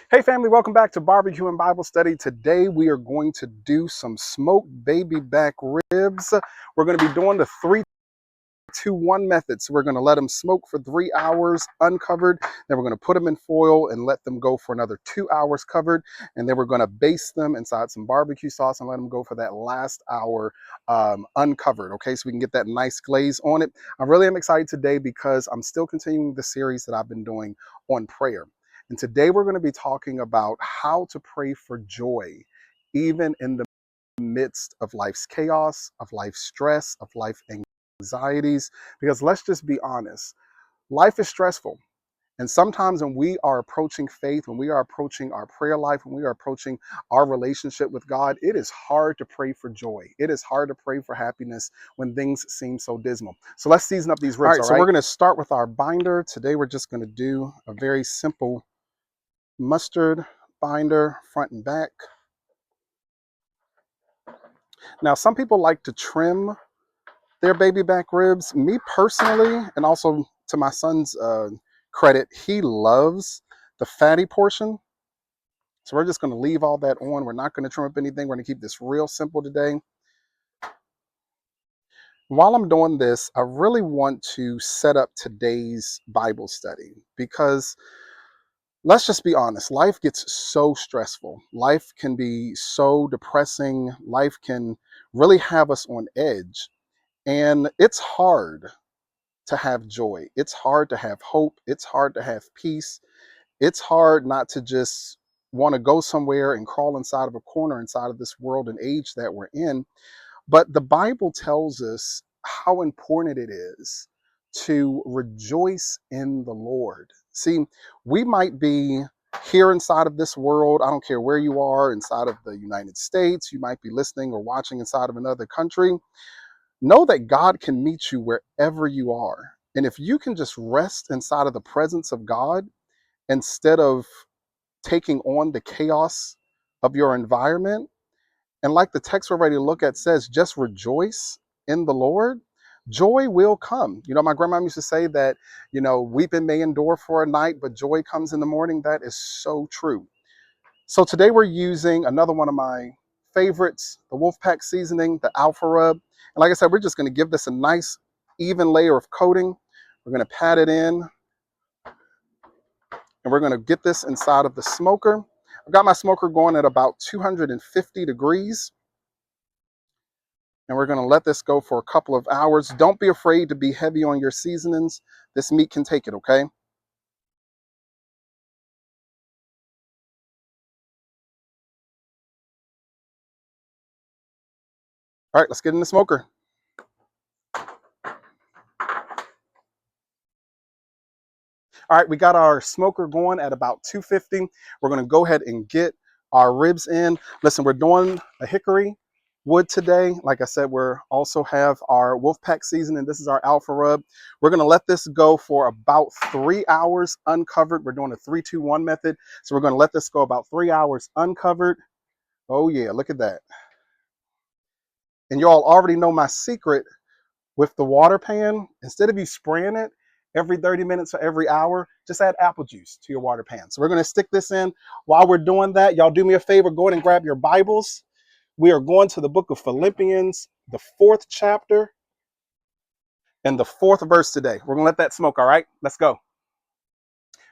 Hey family, welcome back to Barbecue and Bible Study. Today we are going to do some smoked baby back ribs. We're going to be doing the 3-2-1 method. So we're going to let them smoke for 3 hours uncovered. Then we're going to put them in foil and let them go for another 2 hours covered. And then we're going to baste them inside some barbecue sauce and let them go for that last hour uncovered. Okay, so we can get that nice glaze on it. I really am excited today because I'm still continuing the series that I've been doing on prayer. And today we're going to be talking about how to pray for joy, even in the midst of life's chaos, of life's stress, of life anxieties. Because let's just be honest, life is stressful. And sometimes when we are approaching faith, when we are approaching our prayer life, when we are approaching our relationship with God, it is hard to pray for joy. It is hard to pray for happiness when things seem so dismal. So let's season up these ribs. All right, so we're going to start with our binder. Today we're just going to do a very simple mustard binder, front and back. Now, some people like to trim their baby back ribs. Me personally, and also to my son's credit, he loves the fatty portion. So we're just going to leave all that on. We're not going to trim up anything. We're going to keep this real simple today. While I'm doing this, I really want to set up today's Bible study because let's just be honest, life gets so stressful. Life can be so depressing. Life can really have us on edge. And it's hard to have joy. It's hard to have hope. It's hard to have peace. It's hard not to just want to go somewhere and crawl inside of a corner inside of this world and age that we're in. But the Bible tells us how important it is to rejoice in the Lord. See, we might be here inside of this world. I don't care where you are, inside of the United States. You might be listening or watching inside of another country. Know that God can meet you wherever you are. And if you can just rest inside of the presence of God instead of taking on the chaos of your environment, and like the text we're ready to look at says, just rejoice in the Lord. Joy will come. You know, my grandma used to say that, weeping may endure for a night, but joy comes in the morning. That is so true. So today we're using another one of my favorites, the WolfPack Seasoning, the Alpha Rub. And like I said, we're just going to give this a nice even layer of coating. We're going to pat it in and we're going to get this inside of the smoker. I've got my smoker going at about 250 degrees. And we're going to let this go for a couple of hours. Don't be afraid to be heavy on your seasonings. This meat can take it, okay? All right, let's get in the smoker. All right, we got our smoker going at about 250. We're going to go ahead and get our ribs in. Listen, we're doing a hickory wood today. Like I said, we're also have our WolfPack seasoning. This is our Alpha Rub. We're going to let this go for about 3 hours uncovered. We're doing a 3-2-1 method. So we're going to let this go about 3 hours uncovered. Oh yeah, look at that. And y'all already know my secret with the water pan. Instead of you spraying it every 30 minutes or every hour, just add apple juice to your water pan. So we're going to stick this in. While we're doing that, y'all do me a favor, go ahead and grab your Bibles. We are going to the book of Philippians, the 4th chapter and the 4th verse today. We're going to let that smoke, all right? Let's go.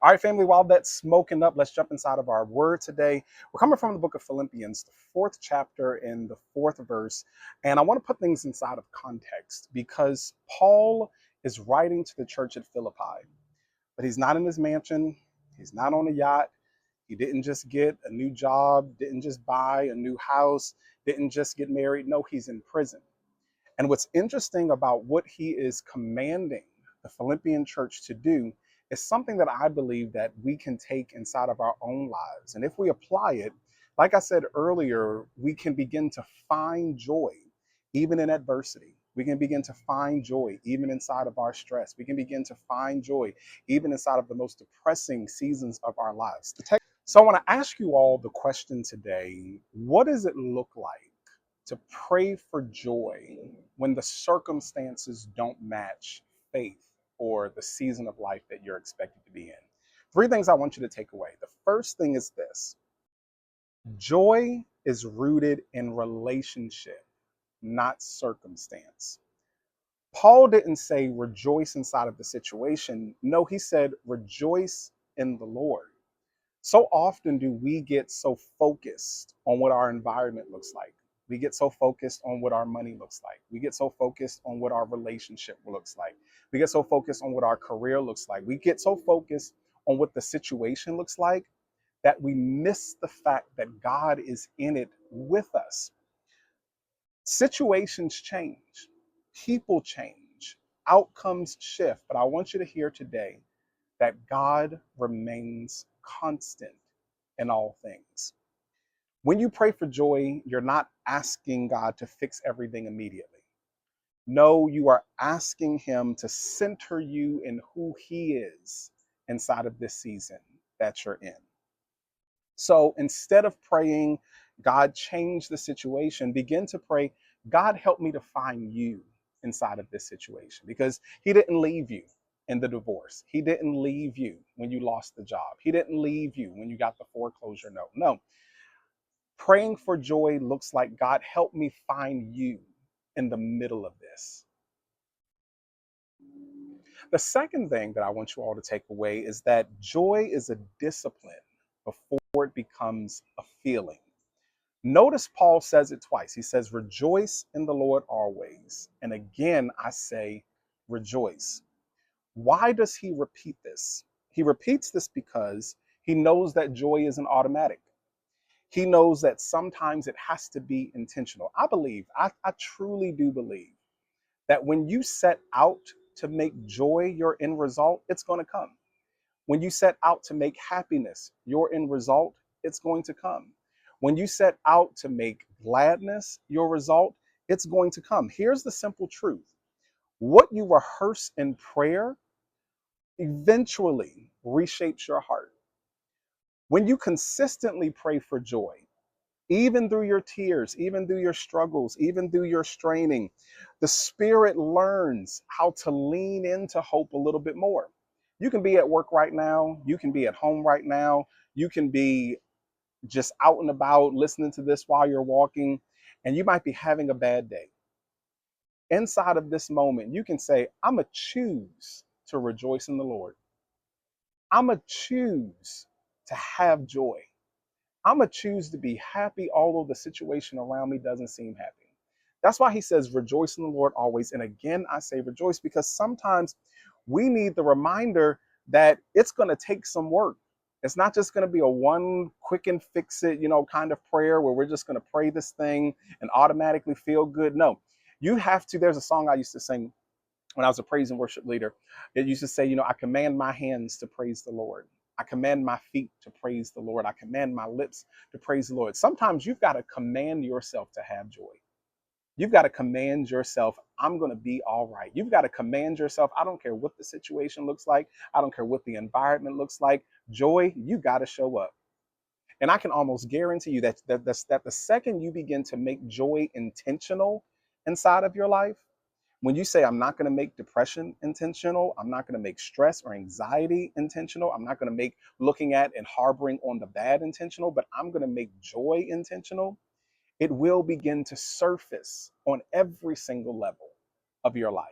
All right, family, while that's smoking up, let's jump inside of our word today. We're coming from the book of Philippians, the 4th chapter and the 4th verse. And I want to put things inside of context because Paul is writing to the church at Philippi, but he's not in his mansion. He's not on a yacht. He didn't just get a new job, didn't just buy a new house, didn't just get married. No, he's in prison. And what's interesting about what he is commanding the Philippian church to do is something that I believe that we can take inside of our own lives. And if we apply it, like I said earlier, we can begin to find joy even in adversity. We can begin to find joy even inside of our stress. We can begin to find joy even inside of the most depressing seasons of our lives. So I want to ask you all the question today. What does it look like to pray for joy when the circumstances don't match faith or the season of life that you're expected to be in? Three things I want you to take away. The first thing is this: joy is rooted in relationship, not circumstance. Paul didn't say rejoice inside of the situation. No, he said rejoice in the Lord. So often do we get so focused on what our environment looks like. We get so focused on what our money looks like. We get so focused on what our relationship looks like. We get so focused on what our career looks like. We get so focused on what the situation looks like that we miss the fact that God is in it with us. Situations change, people change, outcomes shift, but I want you to hear today that God remains constant in all things. When you pray for joy, you're not asking God to fix everything immediately. No, you are asking Him to center you in who He is inside of this season that you're in. So instead of praying, God, change the situation, begin to pray, God, help me to find you inside of this situation, because He didn't leave you in the divorce. He didn't leave you when you lost the job. He didn't leave you when you got the foreclosure note. No, praying for joy looks like, God, help me find you in the middle of this. The second thing that I want you all to take away is that joy is a discipline before it becomes a feeling. Notice Paul says it twice. He says, rejoice in the Lord always. And again, I say, rejoice. Why does he repeat this? He repeats this because he knows that joy isn't automatic. He knows that sometimes it has to be intentional. I truly do believe that when you set out to make joy your end result, it's going to come. When you set out to make happiness your end result, it's going to come. When you set out to make gladness your result, it's going to come. Here's the simple truth: what you rehearse in prayer eventually reshapes your heart. When you consistently pray for joy, even through your tears, even through your struggles, even through your straining, the Spirit learns how to lean into hope a little bit more. You can be at work right now. You can be at home right now. You can be just out and about listening to this while you're walking, and you might be having a bad day. Inside of this moment, you can say, I'm going to choose to rejoice in the Lord. I'm going to choose to have joy. I'm going to choose to be happy, although the situation around me doesn't seem happy. That's why he says, rejoice in the Lord always. And again, I say rejoice because sometimes we need the reminder that it's going to take some work. It's not just going to be a one quick and fix it, kind of prayer where we're just going to pray this thing and automatically feel good. No, you have to. There's a song I used to sing when I was a praise and worship leader. It used to say, I command my hands to praise the Lord. I command my feet to praise the Lord. I command my lips to praise the Lord. Sometimes you've got to command yourself to have joy. You've got to command yourself, I'm going to be all right. You've got to command yourself, I don't care what the situation looks like. I don't care what the environment looks like. Joy, you got to show up. And I can almost guarantee you that the second you begin to make joy intentional inside of your life, when you say, I'm not going to make depression intentional, I'm not going to make stress or anxiety intentional, I'm not going to make looking at and harboring on the bad intentional, but I'm going to make joy intentional, it will begin to surface on every single level of your life.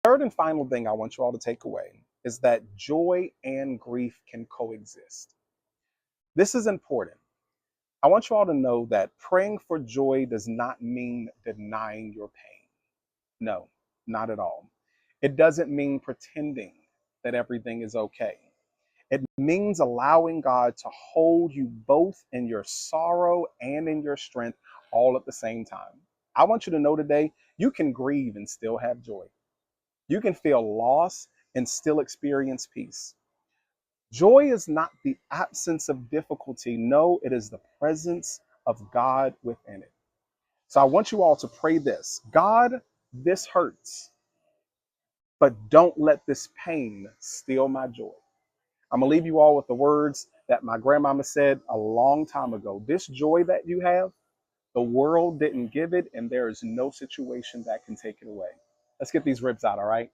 Third and final thing I want you all to take away is that joy and grief can coexist. This is important. I want you all to know that praying for joy does not mean denying your pain. No, not at all. It doesn't mean pretending that everything is okay. It means allowing God to hold you both in your sorrow and in your strength all at the same time. I want you to know today, you can grieve and still have joy. You can feel loss and still experience peace. Joy is not the absence of difficulty. No, it is the presence of God within it. So I want you all to pray this: God, this hurts, but don't let this pain steal my joy. I'm going to leave you all with the words that my grandmama said a long time ago. This joy that you have, the world didn't give it, and there is no situation that can take it away. Let's get these ribs out, all right?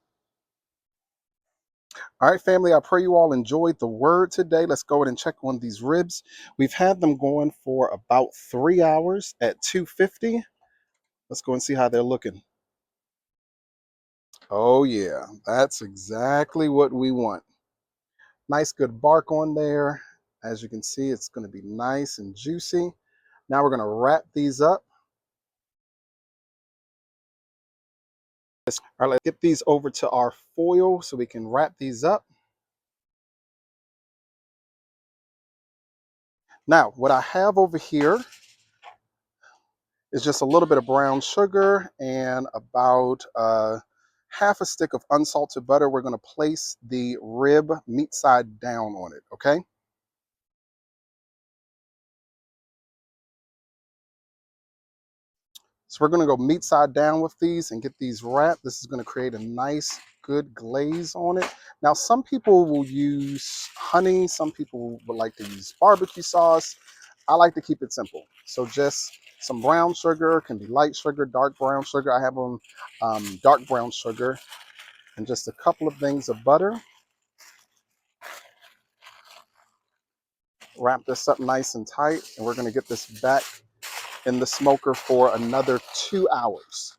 All right, family, I pray you all enjoyed the word today. Let's go ahead and check on these ribs. We've had them going for about 3 hours at 250. Let's go and see how they're looking. Oh, yeah, that's exactly what we want. Nice, good bark on there. As you can see, it's going to be nice and juicy. Now we're going to wrap these up. All right, let's get these over to our foil so we can wrap these up. Now, what I have over here is just a little bit of brown sugar and about half a stick of unsalted butter. We're going to place the rib meat side down on it, okay? So we're going to go meat side down with these and get these wrapped. This is going to create a nice, good glaze on it. Now, some people will use honey. Some people would like to use barbecue sauce. I like to keep it simple. So just some brown sugar, can be light sugar, dark brown sugar. I have on dark brown sugar and just a couple of things of butter. Wrap this up nice and tight, and we're going to get this back in the smoker for another 2 hours.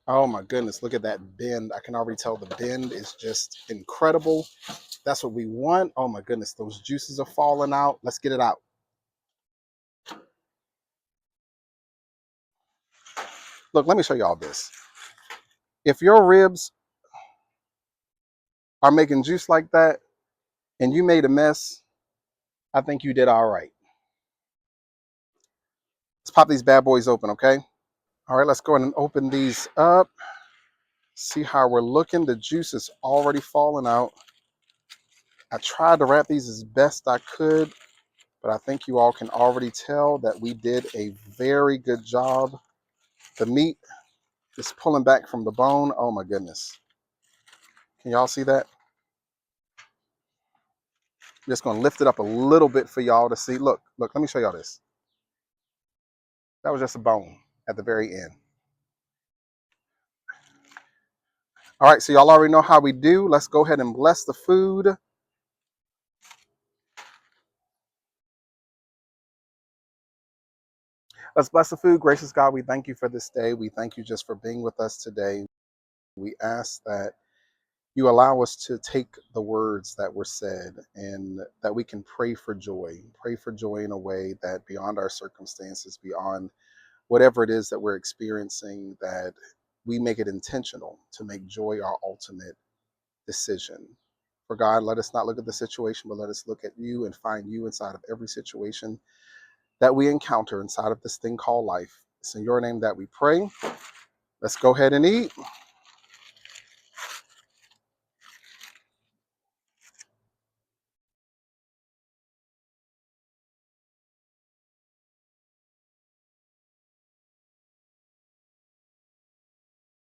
Oh my goodness, look at that bend. I can already tell the bend is just incredible. That's what we want. Oh my goodness, those juices are falling out. Let's get it out. Look, let me show y'all this. If your ribs are making juice like that and you made a mess, I think you did all right. Let's pop these bad boys open, okay? All right, let's go ahead and open these up. See how we're looking. The juice is already falling out. I tried to wrap these as best I could, but I think you all can already tell that we did a very good job. The meat is pulling back from the bone. Oh my goodness. Can y'all see that? I'm just going to lift it up a little bit for y'all to see. Look, let me show y'all this. That was just a bone at the very end. All right, so y'all already know how we do. Let's go ahead and bless the food. Let's bless the food. Gracious God, we thank you for this day. We thank you just for being with us today. We ask that you allow us to take the words that were said and that we can pray for joy in a way that beyond our circumstances, beyond whatever it is that we're experiencing, that we make it intentional to make joy our ultimate decision. For God, let us not look at the situation, but let us look at you and find you inside of every situation that we encounter inside of this thing called life. It's in your name that we pray. Let's go ahead and eat.